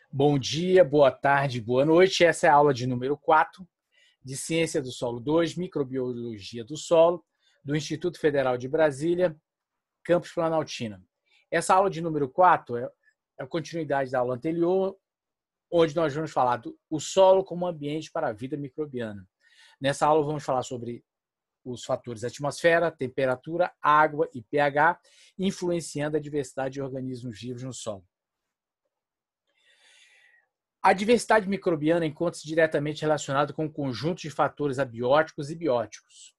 Bom dia, boa tarde, boa noite. Essa é a aula de número 4 de Ciência do Solo 2, Microbiologia do Solo, do Instituto Federal de Brasília, Campus Planaltina. Essa aula de número 4 é a continuidade da aula anterior, onde nós vamos falar do solo como ambiente para a vida microbiana. Nessa aula vamos falar sobre os fatores atmosfera, temperatura, água e pH, influenciando a diversidade de organismos vivos no solo. A diversidade microbiana encontra-se diretamente relacionada com um conjunto de fatores abióticos e bióticos.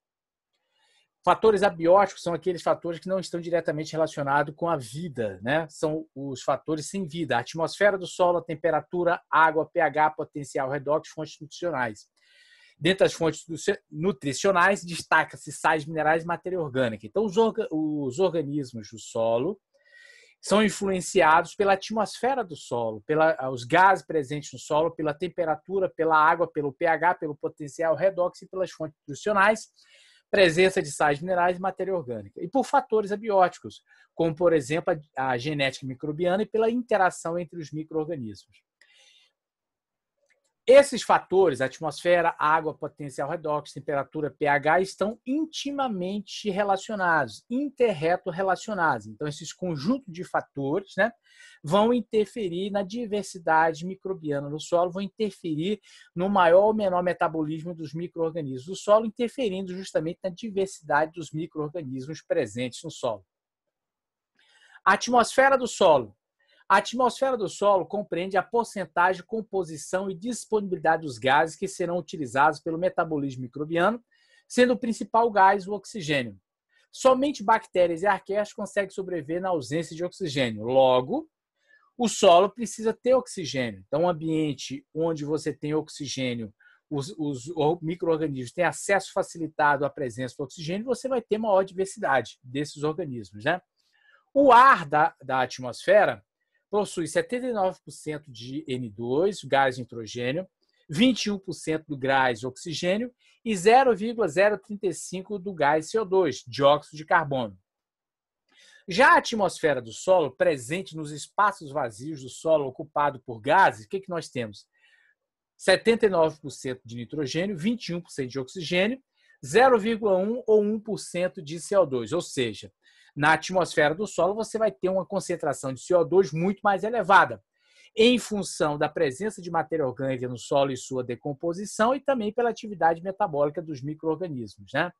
Fatores abióticos são aqueles fatores que não estão diretamente relacionados com a vida, né? São os fatores sem vida: a atmosfera do solo, a temperatura, água, pH, potencial redox, fontes nutricionais. Dentre as fontes nutricionais, destaca-se sais minerais e matéria orgânica. Então, os organismos do solo são influenciados pela atmosfera do solo, pelos gases presentes no solo, pela temperatura, pela água, pelo pH, pelo potencial redox e pelas fontes nutricionais, presença de sais minerais e matéria orgânica. E por fatores abióticos, como, por exemplo, a genética microbiana e pela interação entre os micro-organismos. Esses fatores, atmosfera, água, potencial redox, temperatura, pH, estão intimamente relacionados, interreto relacionados. Então, esses conjuntos de fatores, né, vão interferir na diversidade microbiana no solo, vão interferir no maior ou menor metabolismo dos micro-organismos do solo, interferindo justamente na diversidade dos micro-organismos presentes no solo. A atmosfera do solo. A atmosfera do solo compreende a porcentagem, composição e disponibilidade dos gases que serão utilizados pelo metabolismo microbiano, sendo o principal gás o oxigênio. Somente bactérias e arqueias conseguem sobreviver na ausência de oxigênio. Logo, o solo precisa ter oxigênio. Então, um ambiente onde você tem oxigênio, os micro-organismos têm acesso facilitado à presença do oxigênio, você vai ter maior diversidade desses organismos, né? O ar da atmosfera possui 79% de N2, gás nitrogênio, 21% do gás oxigênio e 0,035% do gás CO2, dióxido de carbono. Já a atmosfera do solo, presente nos espaços vazios do solo ocupado por gases, o que nós temos? 79% de nitrogênio, 21% de oxigênio, 0,1% ou 1% de CO2, ou seja, na atmosfera do solo você vai ter uma concentração de CO2 muito mais elevada, em função da presença de matéria orgânica no solo e sua decomposição e também pela atividade metabólica dos micro-organismos, né?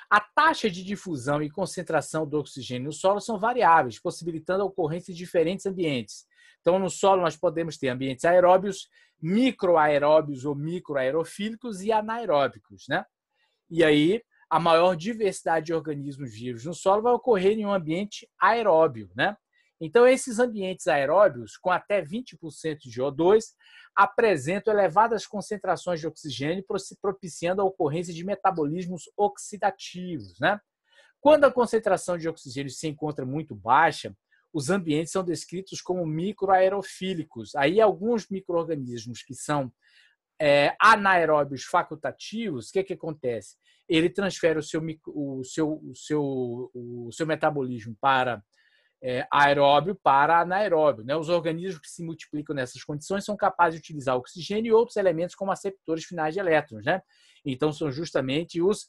A taxa de difusão e concentração do oxigênio no solo são variáveis, possibilitando a ocorrência de diferentes ambientes. Então, no solo nós podemos ter ambientes aeróbios, microaeróbios ou microaerofílicos e anaeróbicos, né? E aí, a maior diversidade de organismos vivos no solo vai ocorrer em um ambiente aeróbio, né? Então, esses ambientes aeróbios, com até 20% de O2, apresentam elevadas concentrações de oxigênio, propiciando a ocorrência de metabolismos oxidativos, né? Quando a concentração de oxigênio se encontra muito baixa, os ambientes são descritos como microaerofílicos. Aí, alguns micro-organismos que são anaeróbios facultativos, o que acontece? Ele transfere o seu metabolismo para aeróbio para anaeróbio, né? Os organismos que se multiplicam nessas condições são capazes de utilizar oxigênio e outros elementos como aceptores finais de elétrons, né? Então, são justamente os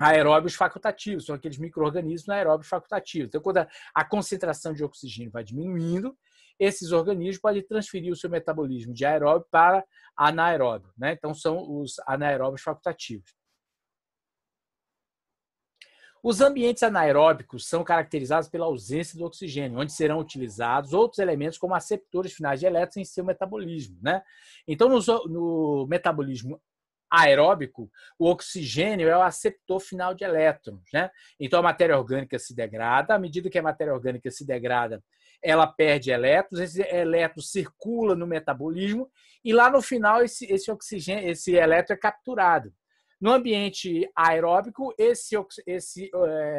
aeróbios facultativos, são aqueles micro-organismos aeróbios facultativos. Então, quando a concentração de oxigênio vai diminuindo, esses organismos podem transferir o seu metabolismo de aeróbio para anaeróbio, né? Então, são os anaeróbios facultativos. Os ambientes anaeróbicos são caracterizados pela ausência do oxigênio, onde serão utilizados outros elementos como aceptores finais de elétrons em seu metabolismo, né? Então, no metabolismo aeróbico, o oxigênio é o aceptor final de elétrons, né? Então, a matéria orgânica se degrada. À medida que a matéria orgânica se degrada, ela perde elétrons, esse elétron circula no metabolismo e lá no final esse elétron é capturado. No ambiente aeróbico, esse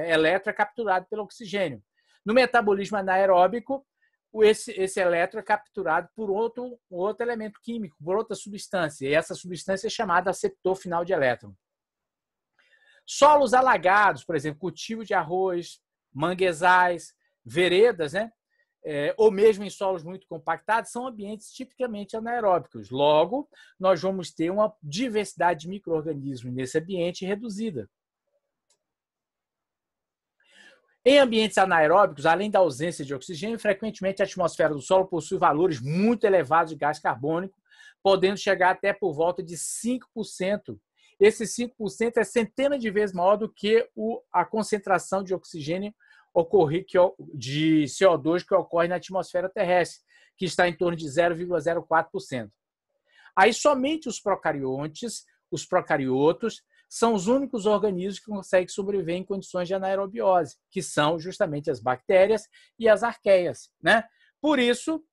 elétron é capturado pelo oxigênio. No metabolismo anaeróbico, esse elétron é capturado por outro elemento químico, por outra substância. E essa substância é chamada aceptor final de elétron. Solos alagados, por exemplo, cultivo de arroz, manguezais, veredas, né? ou mesmo em solos muito compactados, são ambientes tipicamente anaeróbicos. Logo, nós vamos ter uma diversidade de micro-organismos nesse ambiente reduzida. Em ambientes anaeróbicos, além da ausência de oxigênio, frequentemente a atmosfera do solo possui valores muito elevados de gás carbônico, podendo chegar até por volta de 5%. Esse 5% é centenas de vezes maior do que a concentração de oxigênio de CO2 que ocorre na atmosfera terrestre, que está em torno de 0,04%. Aí somente os procariontes, os procariotos, são os únicos organismos que conseguem sobreviver em condições de anaerobiose, que são justamente as bactérias e as arqueias, né? Por isso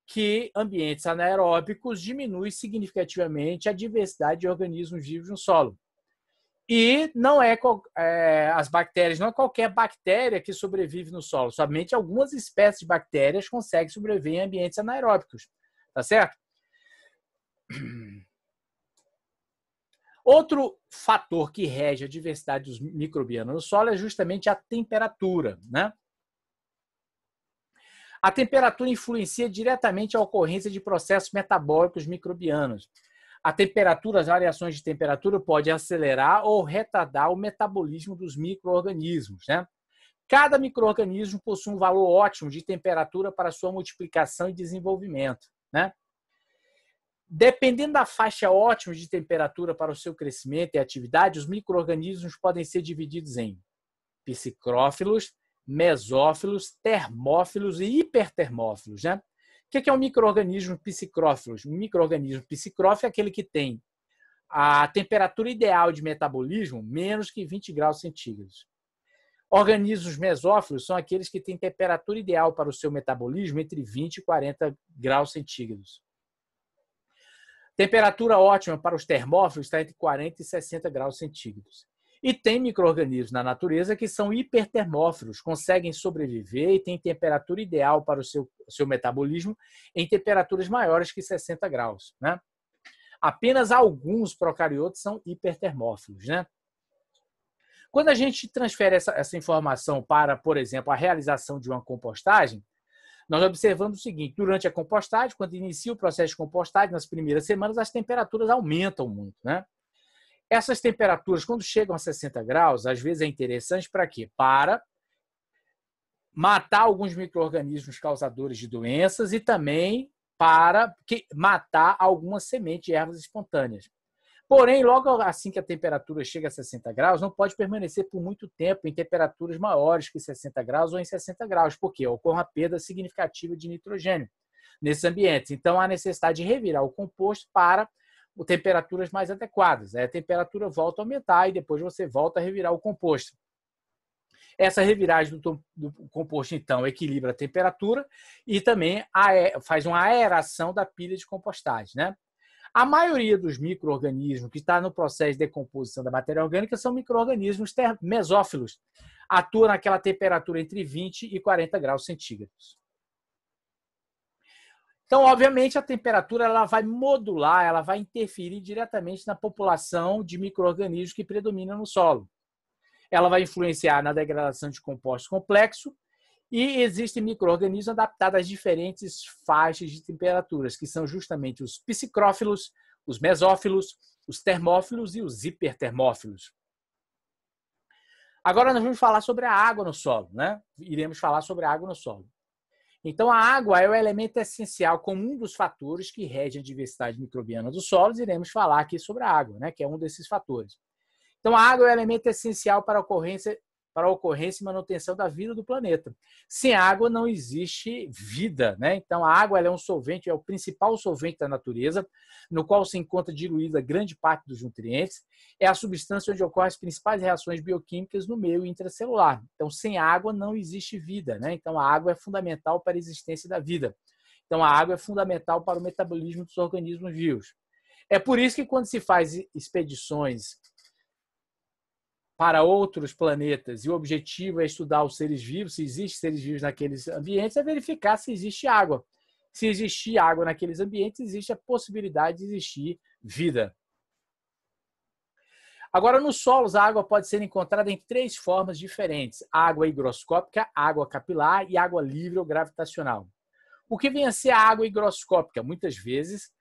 que ambientes anaeróbicos diminuem significativamente a diversidade de organismos vivos no solo. E não as bactérias, não é qualquer bactéria que sobrevive no solo, somente algumas espécies de bactérias conseguem sobreviver em ambientes anaeróbicos, tá certo? Outro fator que rege a diversidade dos microbianos no solo é justamente a temperatura, né? A temperatura influencia diretamente a ocorrência de processos metabólicos microbianos. A temperatura, as variações de temperatura podem acelerar ou retardar o metabolismo dos micro-organismos, né? Cada micro-organismo possui um valor ótimo de temperatura para sua multiplicação e desenvolvimento, né? Dependendo da faixa ótima de temperatura para o seu crescimento e atividade, os micro-organismos podem ser divididos em psicrófilos, mesófilos, termófilos e hipertermófilos, né? O que é um micro-organismo psicrófilo? Um micro-organismo psicrófilo é aquele que tem a temperatura ideal de metabolismo menos que 20 graus centígrados. Organismos mesófilos são aqueles que têm temperatura ideal para o seu metabolismo entre 20 e 40 graus centígrados. Temperatura ótima para os termófilos está entre 40 e 60 graus centígrados. E tem micro-organismos na natureza que são hipertermófilos, conseguem sobreviver e têm temperatura ideal para o seu metabolismo em temperaturas maiores que 60 graus, né? Apenas alguns procariotos são hipertermófilos, né? Quando a gente transfere essa informação para, por exemplo, a realização de uma compostagem, nós observamos o seguinte: durante a compostagem, quando inicia o processo de compostagem, nas primeiras semanas, as temperaturas aumentam muito, né? Essas temperaturas, quando chegam a 60 graus, às vezes é interessante para quê? Para matar alguns micro-organismos causadores de doenças e também para matar algumas sementes de ervas espontâneas. Porém, logo assim que a temperatura chega a 60 graus, não pode permanecer por muito tempo em temperaturas maiores que 60 graus ou em 60 graus, porque ocorre uma perda significativa de nitrogênio nesses ambientes. Então, há necessidade de revirar o composto para temperaturas mais adequadas. A temperatura volta a aumentar e depois você volta a revirar o composto. Essa reviragem do composto, então, equilibra a temperatura e também faz uma aeração da pilha de compostagem, né? A maioria dos micro-organismos que está no processo de decomposição da matéria orgânica são micro-organismos mesófilos. Atuam naquela temperatura entre 20 e 40 graus centígrados. Então, obviamente, a temperatura ela vai modular, ela vai interferir diretamente na população de micro-organismos que predominam no solo. Ela vai influenciar na degradação de compostos complexos e existem micro-organismos adaptados às diferentes faixas de temperaturas, que são justamente os psicrófilos, os mesófilos, os termófilos e os hipertermófilos. Agora nós vamos falar sobre a água no solo, né? Iremos falar sobre a água no solo. Então, a água é o elemento essencial como um dos fatores que rege a diversidade microbiana dos solos. Iremos falar aqui sobre a água, né, que é um desses fatores. Então, a água é o elemento essencial para a ocorrência e manutenção da vida do planeta. Sem água não existe vida, né? Então, a água ela é um solvente, é o principal solvente da natureza, no qual se encontra diluída grande parte dos nutrientes. É a substância onde ocorrem as principais reações bioquímicas no meio intracelular. Então, sem água não existe vida, né? Então, a água é fundamental para a existência da vida. Então, a água é fundamental para o metabolismo dos organismos vivos. É por isso que quando se faz expedições para outros planetas e o objetivo é estudar os seres vivos, se existem seres vivos naqueles ambientes, é verificar se existe água. Se existir água naqueles ambientes, existe a possibilidade de existir vida. Agora, nos solos, a água pode ser encontrada em 3 formas diferentes: água higroscópica, água capilar e água livre ou gravitacional. O que vem a ser a água higroscópica? Muitas vezes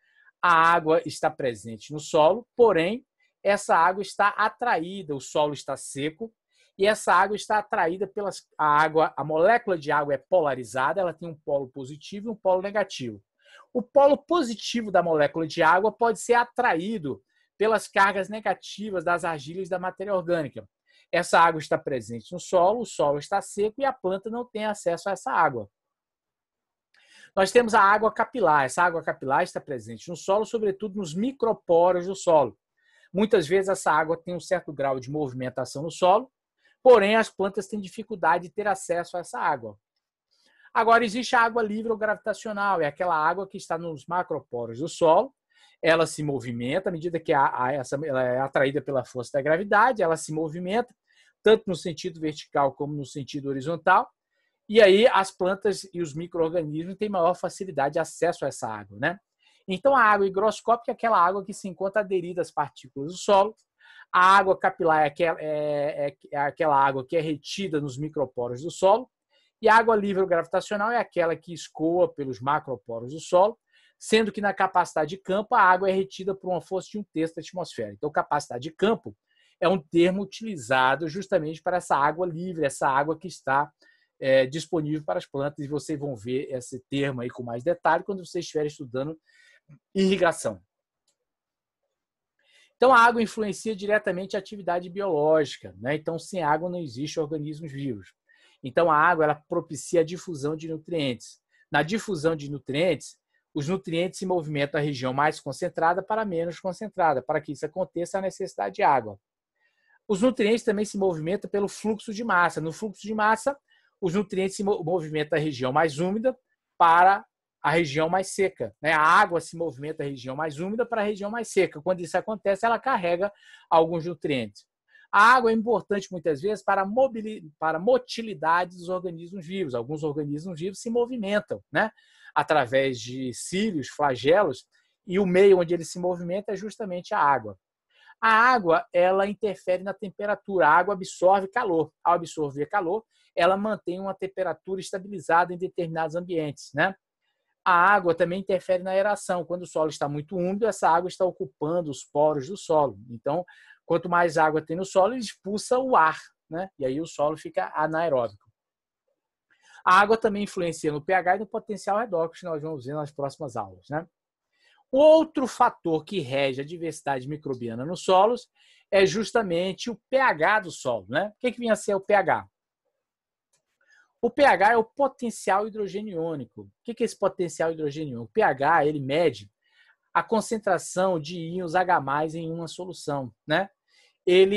a água está presente no solo, porém, essa água está atraída, o solo está seco, e essa água está atraída a molécula de água é polarizada, ela tem um polo positivo e um polo negativo. O polo positivo da molécula de água pode ser atraído pelas cargas negativas das argilhas da matéria orgânica. Essa água está presente no solo, o solo está seco e a planta não tem acesso a essa água. Nós temos a água capilar. Essa água capilar está presente no solo, sobretudo nos microporos do solo. Muitas vezes essa água tem um certo grau de movimentação no solo, porém as plantas têm dificuldade de ter acesso a essa água. Agora, existe a água livre ou gravitacional, é aquela água que está nos macroporos do solo, ela se movimenta à medida que ela é atraída pela força da gravidade, ela se movimenta, tanto no sentido vertical como no sentido horizontal, e aí as plantas e os micro-organismos têm maior facilidade de acesso a essa água, né? Então, a água higroscópica é aquela água que se encontra aderida às partículas do solo. A água capilar é aquela água que é retida nos microporos do solo. E a água livre ou gravitacional é aquela que escoa pelos macroporos do solo, sendo que na capacidade de campo a água é retida por uma força de 1/3 da atmosfera. Então, capacidade de campo é um termo utilizado justamente para essa água livre, essa água que está disponível para as plantas, e vocês vão ver esse termo aí com mais detalhe quando vocês estiverem estudando irrigação. Então, a água influencia diretamente a atividade biológica, né? Então, sem água não existe organismos vivos. Então, a água ela propicia a difusão de nutrientes. Na difusão de nutrientes, os nutrientes se movimentam da região mais concentrada para menos concentrada. Para que isso aconteça, há necessidade de água. Os nutrientes também se movimentam pelo fluxo de massa. No fluxo de massa, os nutrientes se movimentam da região mais úmida para a região mais seca. A água se movimenta da região mais úmida para a região mais seca. Quando isso acontece, ela carrega alguns nutrientes. A água é importante, muitas vezes, para a motilidade dos organismos vivos. Alguns organismos vivos se movimentam, né? Através de cílios, flagelos, e o meio onde ele se movimenta é justamente a água. A água, ela interfere na temperatura. A água absorve calor. Ao absorver calor, ela mantém uma temperatura estabilizada em determinados ambientes, né? A água também interfere na aeração. Quando o solo está muito úmido, essa água está ocupando os poros do solo. Então, quanto mais água tem no solo, ele expulsa o ar, né? E aí o solo fica anaeróbico. A água também influencia no pH e no potencial redóx, que nós vamos ver nas próximas aulas, né? Outro fator que rege a diversidade microbiana nos solos é justamente o pH do solo, né? O que vinha a ser o pH? O pH é o potencial hidrogeniônico. O que é esse potencial hidrogeniônico? O pH ele mede a concentração de íons H+ em uma solução, né?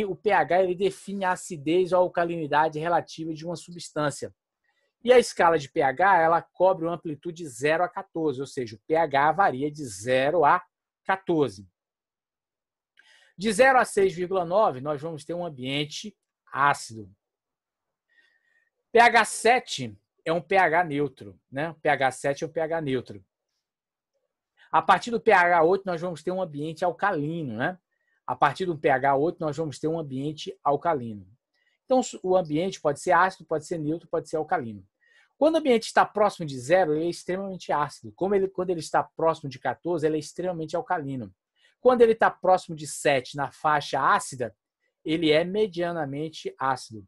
O pH ele define a acidez ou a alcalinidade relativa de uma substância. E a escala de pH ela cobre uma amplitude de 0 a 14, ou seja, o pH varia de 0 a 14. De 0 a 6,9, nós vamos ter um ambiente ácido. pH 7 é um pH neutro, né? O pH 7 é um pH neutro. A partir do pH 8, nós vamos ter um ambiente alcalino, né? A partir do pH 8, nós vamos ter um ambiente alcalino. Então, o ambiente pode ser ácido, pode ser neutro, pode ser alcalino. Quando o ambiente está próximo de 0, ele é extremamente ácido. Quando ele está próximo de 14, ele é extremamente alcalino. Quando ele está próximo de 7, na faixa ácida, ele é medianamente ácido.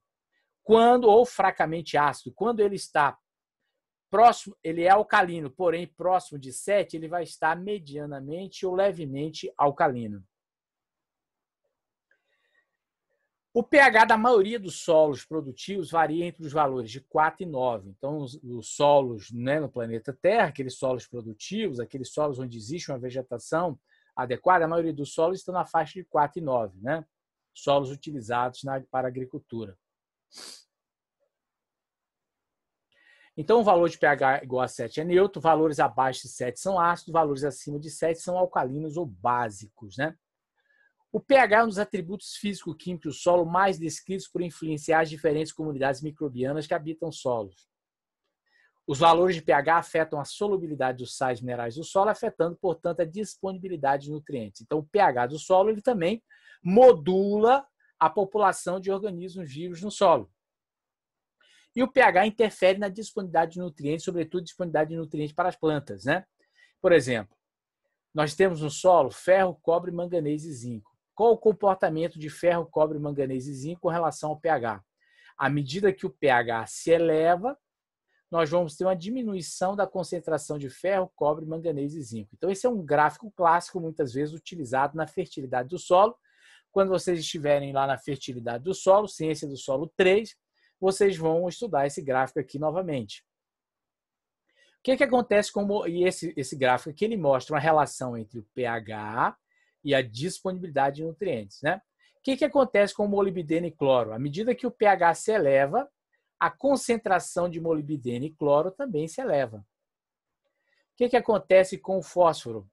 Ou fracamente ácido. Quando ele está próximo, ele é alcalino, porém próximo de 7, ele vai estar medianamente ou levemente alcalino. O pH da maioria dos solos produtivos varia entre os valores de 4 e 9. Então, os solos, né, no planeta Terra, aqueles solos produtivos, aqueles solos onde existe uma vegetação adequada, a maioria dos solos estão na faixa de 4 e 9, né? Solos utilizados para a agricultura. Então, o valor de pH igual a 7 é neutro, valores abaixo de 7 são ácidos, valores acima de 7 são alcalinos ou básicos, né? O pH é um dos atributos físico-químicos do solo mais descritos por influenciar as diferentes comunidades microbianas que habitam solos. Os valores de pH afetam a solubilidade dos sais minerais do solo, afetando, portanto, a disponibilidade de nutrientes. Então, o pH do solo ele também modula a população de organismos vivos no solo. E o pH interfere na disponibilidade de nutrientes, sobretudo disponibilidade de nutrientes para as plantas, né? Por exemplo, nós temos no solo ferro, cobre, manganês e zinco. Qual o comportamento de ferro, cobre, manganês e zinco com relação ao pH? À medida que o pH se eleva, nós vamos ter uma diminuição da concentração de ferro, cobre, manganês e zinco. Então, esse é um gráfico clássico, muitas vezes utilizado na fertilidade do solo. Quando vocês estiverem lá na fertilidade do solo, ciência do solo 3, vocês vão estudar esse gráfico aqui novamente. O que acontece com esse gráfico aqui? Ele mostra uma relação entre o pH e a disponibilidade de nutrientes, né? O que acontece com o molibdeno e cloro? À medida que o pH se eleva, a concentração de molibdeno e cloro também se eleva. O que acontece com o fósforo?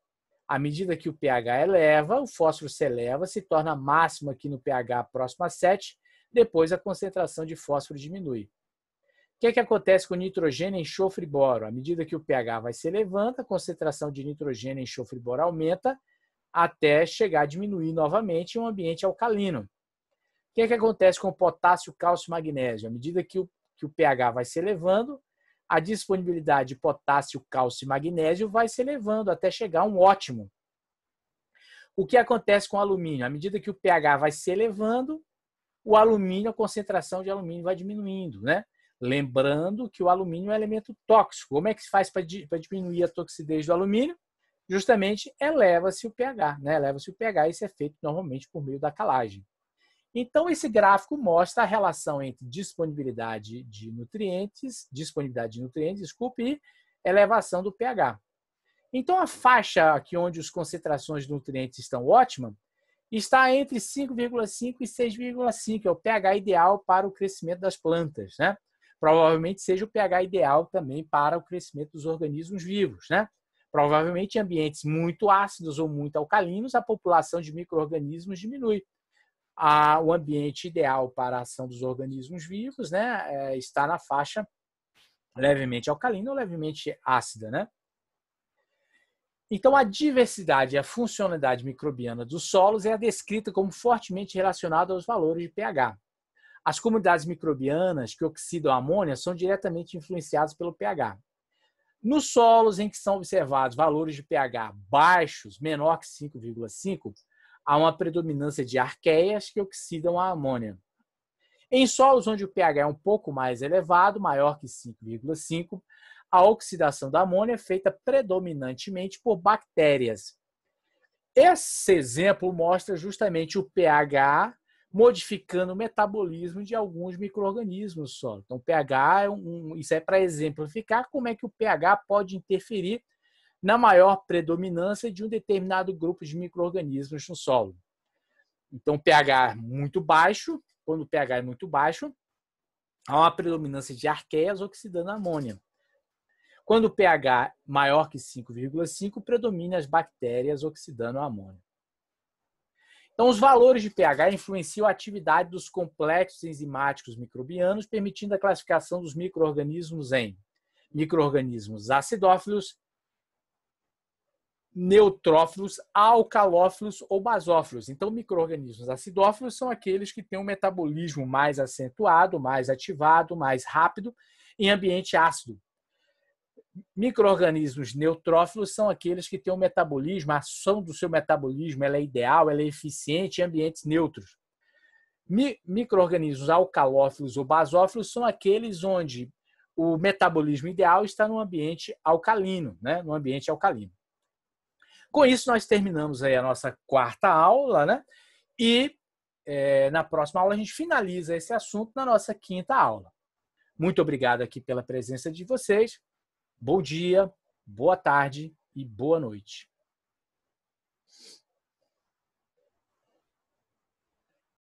À medida que o pH eleva, o fósforo se eleva, se torna máximo aqui no pH próximo a 7, depois a concentração de fósforo diminui. O que acontece com nitrogênio, enxofre e boro? À medida que o pH vai se elevando, a concentração de nitrogênio, enxofre e boro aumenta até chegar a diminuir novamente em um ambiente alcalino. O que acontece com potássio, cálcio e magnésio? À medida que o pH vai se elevando, a disponibilidade de potássio, cálcio e magnésio vai se elevando até chegar a um ótimo. O que acontece com o alumínio? À medida que o pH vai se elevando, o alumínio, a concentração de alumínio vai diminuindo, né? Lembrando que o alumínio é um elemento tóxico. Como é que se faz para diminuir a toxidez do alumínio? Justamente eleva-se o pH, né? Eleva-se o pH, isso é feito normalmente por meio da calagem. Então, esse gráfico mostra a relação entre disponibilidade de nutrientes, e elevação do pH. Então, a faixa aqui onde as concentrações de nutrientes estão ótimas está entre 5,5 e 6,5, é o pH ideal para o crescimento das plantas, né? Provavelmente seja o pH ideal também para o crescimento dos organismos vivos, né? Provavelmente em ambientes muito ácidos ou muito alcalinos, a população de micro-organismos diminui. O ambiente ideal para a ação dos organismos vivos, né, está na faixa levemente alcalina ou levemente ácida, né? Então, a diversidade e a funcionalidade microbiana dos solos é descrita como fortemente relacionada aos valores de pH. As comunidades microbianas que oxidam a amônia são diretamente influenciadas pelo pH. Nos solos em que são observados valores de pH baixos, menor que 5,5, há uma predominância de arqueias que oxidam a amônia. Em solos onde o pH é um pouco mais elevado, maior que 5,5, a oxidação da amônia é feita predominantemente por bactérias. Esse exemplo mostra justamente o pH modificando o metabolismo de alguns micro-organismos no solo. Então, o pH, isso é para exemplificar como é que o pH pode interferir na maior predominância de um determinado grupo de micro-organismos no solo. Então, o pH é muito baixo. Quando o pH é muito baixo, há uma predominância de arqueias oxidando a amônia. Quando o pH é maior que 5,5, predomina as bactérias oxidando a amônia. Então, os valores de pH influenciam a atividade dos complexos enzimáticos microbianos, permitindo a classificação dos micro-organismos em micro-organismos acidófilos, neutrófilos, alcalófilos ou basófilos. Então, micro-organismos acidófilos são aqueles que têm um metabolismo mais acentuado, mais ativado, mais rápido em ambiente ácido. Micro-organismos neutrófilos são aqueles que têm um metabolismo, a ação do seu metabolismo ela é ideal, ela é eficiente em ambientes neutros. Micro-organismos alcalófilos ou basófilos são aqueles onde o metabolismo ideal está no ambiente alcalino, né? No ambiente alcalino. Com isso, nós terminamos aí a nossa quarta aula, né? E na próxima aula a gente finaliza esse assunto na nossa quinta aula. Muito obrigado aqui pela presença de vocês. Bom dia, boa tarde e boa noite.